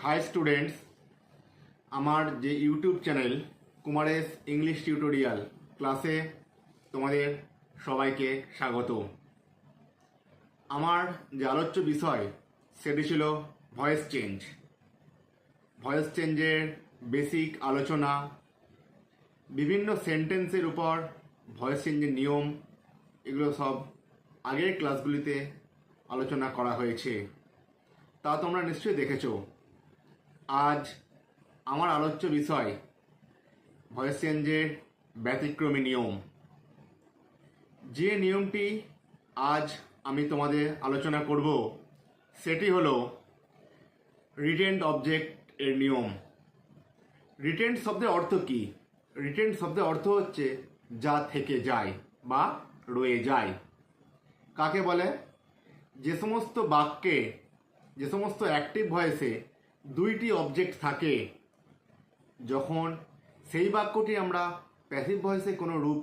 High students, আমার যে YouTube channel Kumaresh English tutorial ক্লাসে তোমাদের সবাইকে স্বাগত। আমার যে আলোচ্য বিষয় সেটি ছিল ভয়েস চেঞ্জ। ভয়েস চেঞ্জের বেসিক আলোচনা, বিভিন্ন সেন্টেন্সের উপর ভয়েস চেঞ্জের নিয়ম, এগুলো সব আগের ক্লাসগুলিতে আলোচনা করা হয়েছে, তা তোমরা নিশ্চয়ই দেখেছো। আজ আমার আলোচ্য বিষয় ভয়েস চেঞ্জের ব্যতিক্রমী নিয়ম। যে নিয়মটি আজ আমি তোমাদের আলোচনা করব সেটি হলো রিটেন্ড অবজেক্ট এর নিয়ম। রিটেন্ড শব্দের অর্থ কি? রিটেন্ড শব্দের অর্থ হচ্ছে যা থেকে যায় বা রয়ে যায়। কাকে বলে? যে সমস্ত বাক্যে, যে সমস্ত অ্যাক্টিভ ভয়েসে দুইটি অবজেক্ট থাকে, যখন সেই বাক্যটি আমরা প্যাসিভ ভয়েসে কোনো রূপ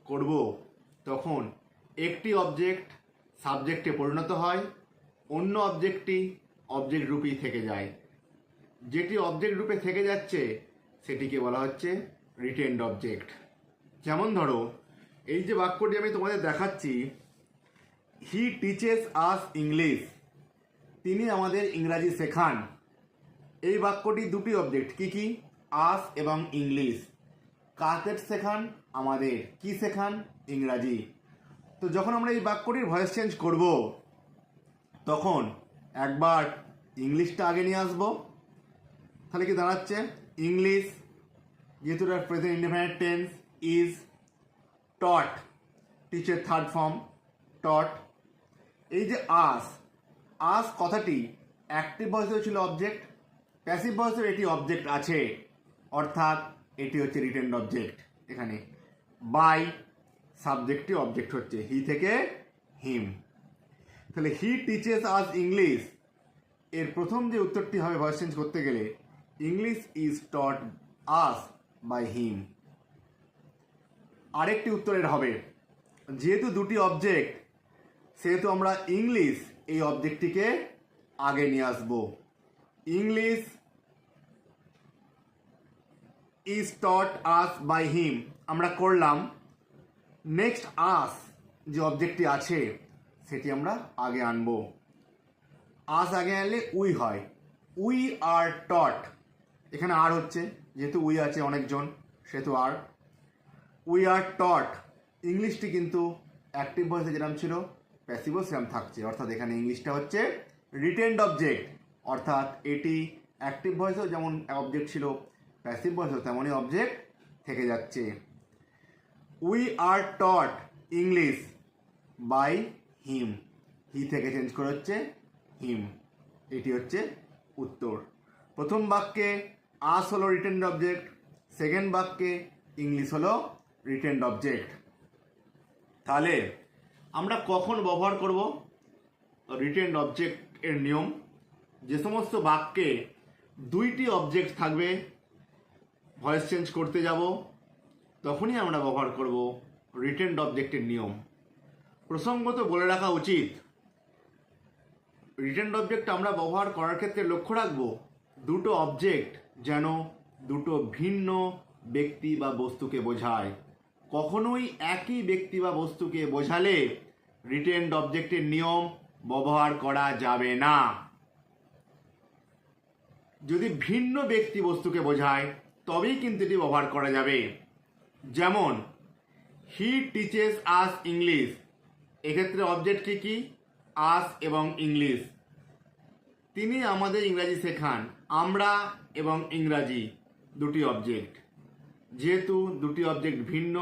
করব, তখন একটি অবজেক্ট সাবজেক্টে পরিণত হয়, অন্য অবজেক্টটি অবজেক্ট রূপেই থেকে যায়। যেটি অবজেক্ট রূপে থেকে যাচ্ছে সেটিকে বলা হচ্ছে রিটেন্ড অবজেক্ট। যেমন ধরো, এই যে বাক্যটি আমি তোমাদের দেখাচ্ছি, হি টিচেস আস ইংলিশ, তিনি আমাদের ইংরাজি শেখান। এই বাক্যটি দুটি অবজেক্ট, কি কি? আস এবং ইংলিশ। কাদের শেখান? আমাদের। কি শেখান? ইংরাজি। তো যখন আমরা এই বাক্যটির ভয়েস চেঞ্জ করব, তখন একবার ইংলিশটা আগে নিয়ে আসবো। তাহলে কি দাঁড়াচ্ছে? ইংলিশ, যেহেতু এটার present indefinite tense, is taught, টিচের থার্ড ফর্ম টট। এই যে আস, আস কথাটি অ্যাক্টিভ ভয়েসেও ছিল অবজেক্ট, প্যাসিভ ভয়েসেও এটি অবজেক্ট আছে, অর্থাৎ এটি হচ্ছে রিটেন্ড অবজেক্ট। এখানে বাই সাবজেক্টটি অবজেক্ট হচ্ছে হি থেকে হিম। তাহলে হি টিচেস আস ইংলিশ, এর প্রথম যে উত্তরটি হবে ভয়েস চেঞ্জ করতে গেলে, English is taught us by him. আরেকটি উত্তরের হবে, যেহেতু দুটি অবজেক্ট সেহেতু আমরা ইংলিশ এই অবজেক্টটিকে আগে নিয়ে আসবো। English is taught us by him আমরা করলাম। নেক্সট আস যে অবজেক্টটি আছে সেটি আমরা আগে আনবো। আস আগে আনলে উই হয়, উই আর টট। এখানে আর হচ্ছে, যেহেতু উই আছে অনেকজন সেহেতু আর। উই আর টট, ইংলিশটি কিন্তু অ্যাক্টিভ ভয়েসে যেরকম ছিল প্যাসিভও সেরকম থাকছে, অর্থাৎ এখানে ইংলিশটা হচ্ছে রিটেন্ড অবজেক্ট, অর্থাৎ এটি অ্যাক্টিভ ভয়েসেও যেমন অবজেক্ট ছিল, প্যাসিভ ভয়েসেও তেমনই অবজেক্ট থেকে যাচ্ছে। We are taught English by him, he থেকে চেঞ্জ করে হচ্ছে হিম। এটি হচ্ছে উত্তর। প্রথম বাক্যে আস হলো রিটেন্ড অবজেক্ট, সেকেন্ড বাক্যে ইংলিশ হলো রিটেন্ড অবজেক্ট। তাহলে আমরা কখন ব্যবহার করব রিটেন্ড অবজেক্ট এর নিয়ম? যে সমস্ত বাক্যে দুইটি অবজেক্ট থাকবে, ভয়েস চেঞ্জ করতে যাব, তখনই আমরা ব্যবহার করব রিটেন্ড অবজেক্টের নিয়ম। প্রসঙ্গত বলে রাখা উচিত, রিটেন্ড অবজেক্ট আমরা ব্যবহার করার ক্ষেত্রে লক্ষ্য রাখব দুটো অবজেক্ট যেন দুটো ভিন্ন ব্যক্তি বা বস্তুকে বোঝায়। কখনোই একই ব্যক্তি বা বস্তুকে বোঝালে রিটেন্ড অবজেক্টের নিয়ম ব্যবহার করা যাবে না। যদি ভিন্ন ব্যক্তি বস্তুকে বোঝায় তবেই কিন্তু এটি ব্যবহার করা যাবে। যেমন হি টিচেস আস ইংলিশ, এক্ষেত্রে অবজেক্ট কি কি? আস এবং ইংলিশ। তিনি আমাদের ইংরাজি শেখান, আমরা এবং ইংরাজি দুটি অবজেক্ট। যেহেতু দুটি অবজেক্ট ভিন্ন,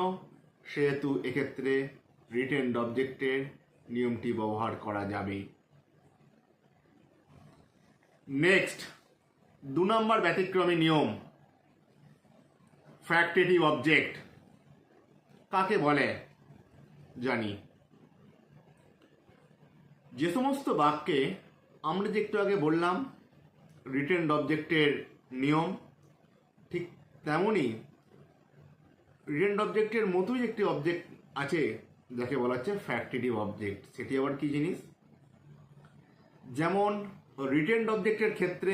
সেহেতু এক্ষেত্রে রিটেন্ড অবজেক্টের নিয়মটি ব্যবহার করা যাবে। নেক্সট, 2 নম্বর ব্যতিক্রমী নিয়ম, ফ্যাক্টেটিভ অবজেক্ট। কাকে বলে জানি। যে সমস্ত বাক্যে আমরা যে একটু আগে বললাম রিটেন্ড অবজেক্টের নিয়ম, ঠিক তেমনই রিটেন্ড অবজেক্টের মতোই একটি অবজেক্ট আছে যাকে বলা হচ্ছে ফ্যাক্টেটিভ অবজেক্ট। সেটি আবার কি জিনিস? যেমন রিটেন্ড অবজেক্টের ক্ষেত্রে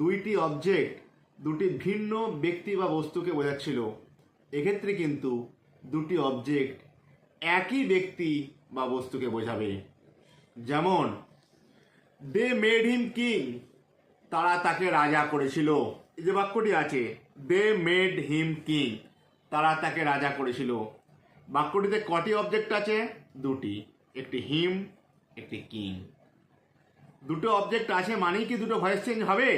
দুইটি অবজেক্ট দুটি ভিন্ন ব্যক্তি বা বস্তুকে বোঝাচ্ছিল। এক্ষেত্রে কিন্তু দুটি অবজেক্ট একই ব্যক্তি বা বস্তুকে বোঝাবে। যেমন দে মেড হিম কিং, তারা তাকে রাজা করেছিল। এই যে বাক্যটি আছে দে মেড হিম কিং, তারা তাকে রাজা করেছিল, বাক্যটিতে কটি অবজেক্ট আছে? দুটি, একটি হিম একটি কিং। দুটো অবজেক্ট আছে মানেই কি দুটো ভয়েস চেঞ্জ হবে?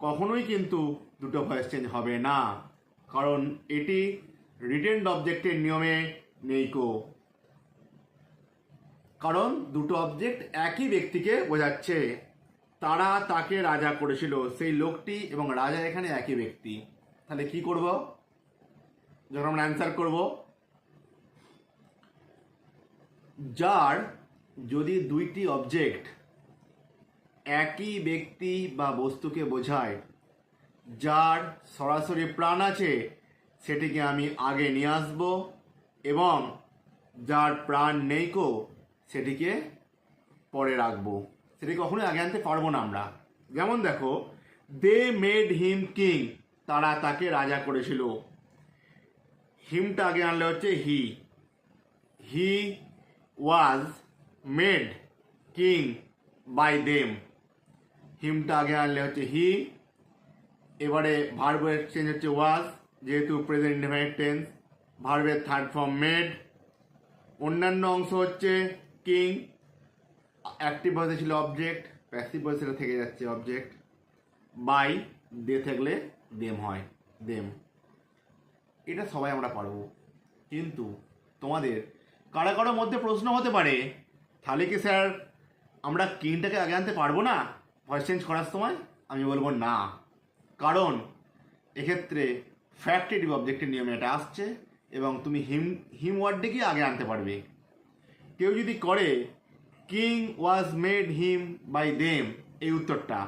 কখনোই কিন্তু দুটো ভয়েস চেঞ্জ হবে না, কারণ এটি রিটেন্ড অবজেক্টের নিয়মে নেই কো। কারণ দুটো অবজেক্ট একই ব্যক্তিকে বোঝাচ্ছে। তারা তাকে রাজা করেছিল, সেই লোকটি এবং রাজা এখানে একই ব্যক্তি। তাহলে কি করব যখন আমরা অ্যান্সার করব? যার যদি দুইটি অবজেক্ট একই ব্যক্তি বা বস্তুকে বোঝায়, যার সরাসরি প্রাণ আছে সেটিকে আমি আগে নিয়ে আসব, এবং যার প্রাণ নেই কো সেটিকে পরে রাখবো। সেটি কখনোই আগে আনতে পারবো না আমরা। যেমন দেখো, দে মেড হিম কিং, তারা তাকে রাজা করেছিল। হিমটা আগে আনলে হচ্ছে he, he was made king by them. হিমটা আগে আনলে হচ্ছে হি। এবারে ভার্বের চেঞ্জ হচ্ছে ওয়াজ, যেহেতু প্রেজেন্ট ইনডেফিনিট টেন্স। ভার্বের থার্ড ফর্ম মেড। অন্যান্য অংশ হচ্ছে কিং, অ্যাক্টিভ ভয়েসে ছিল অবজেক্ট, প্যাসিভ ভয়েসে থেকে যাচ্ছে অবজেক্ট। বাই দে থাকলে দেম হয়, দেম। এটা সবাই আমরা পারবো, কিন্তু তোমাদের কারো কারোর মধ্যে প্রশ্ন হতে পারে, তাহলে কি স্যার আমরা কিংটাকে আগে আনতে পারবো না ভয়েস চেঞ্জ করার সময়? আমি বলবো না, কারণ এক্ষেত্রে ফ্যাক্টেটিভ অবজেক্টের নিয়মে এটা আসছে, এবং তুমি হিম ওয়ার্ডটিকে আগে আনতে পারবে। কেউ যদি করে king was made him by them, এই উত্তরটা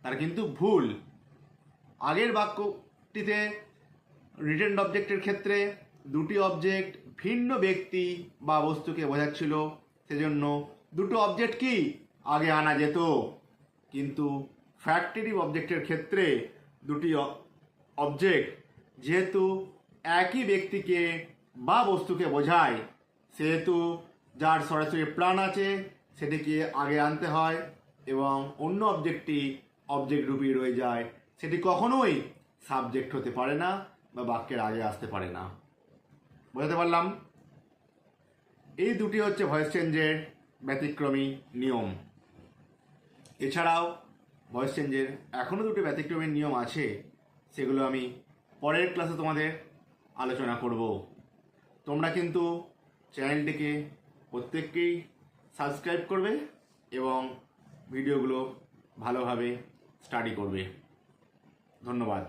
তার কিন্তু ভুল। আগের বাক্যটিতে রিটেন্ড অবজেক্টের ক্ষেত্রে দুটি অবজেক্ট ভিন্ন ব্যক্তি বা বস্তুকে বোঝাচ্ছিল, সেজন্য দুটো অবজেক্ট কি আগে আনা যেত। কিন্তু ফ্যাক্টেটিভ অবজেক্টের ক্ষেত্রে দুটি অবজেক্ট যেহেতু একই ব্যক্তিকে বা বস্তুকে বোঝায়, সেহেতু যার সরাসরি প্রাণ আছে সেটিকে আগে আনতে হয়, এবং অন্য অবজেক্টটি অবজেক্ট রূপী রয়ে যায়। সেটি কখনোই সাবজেক্ট হতে পারে না বা বাক্যের আগে আসতে পারে না। বোঝাতে পারলাম? এই দুটি হচ্ছে ভয়েস চেঞ্জের ব্যতিক্রমী নিয়ম। এছাড়াও ভয়েস চেঞ্জের এখনও দুটি ব্যতিক্রমী নিয়ম আছে, সেগুলো আমি পরের ক্লাসে তোমাদের আলোচনা করব। তোমরা কিন্তু চ্যানেলটিকে প্রত্যেককেই সাবস্ক্রাইব করবে এবং ভিডিওগুলো ভালোভাবে স্টাডি করবে। ধন্যবাদ।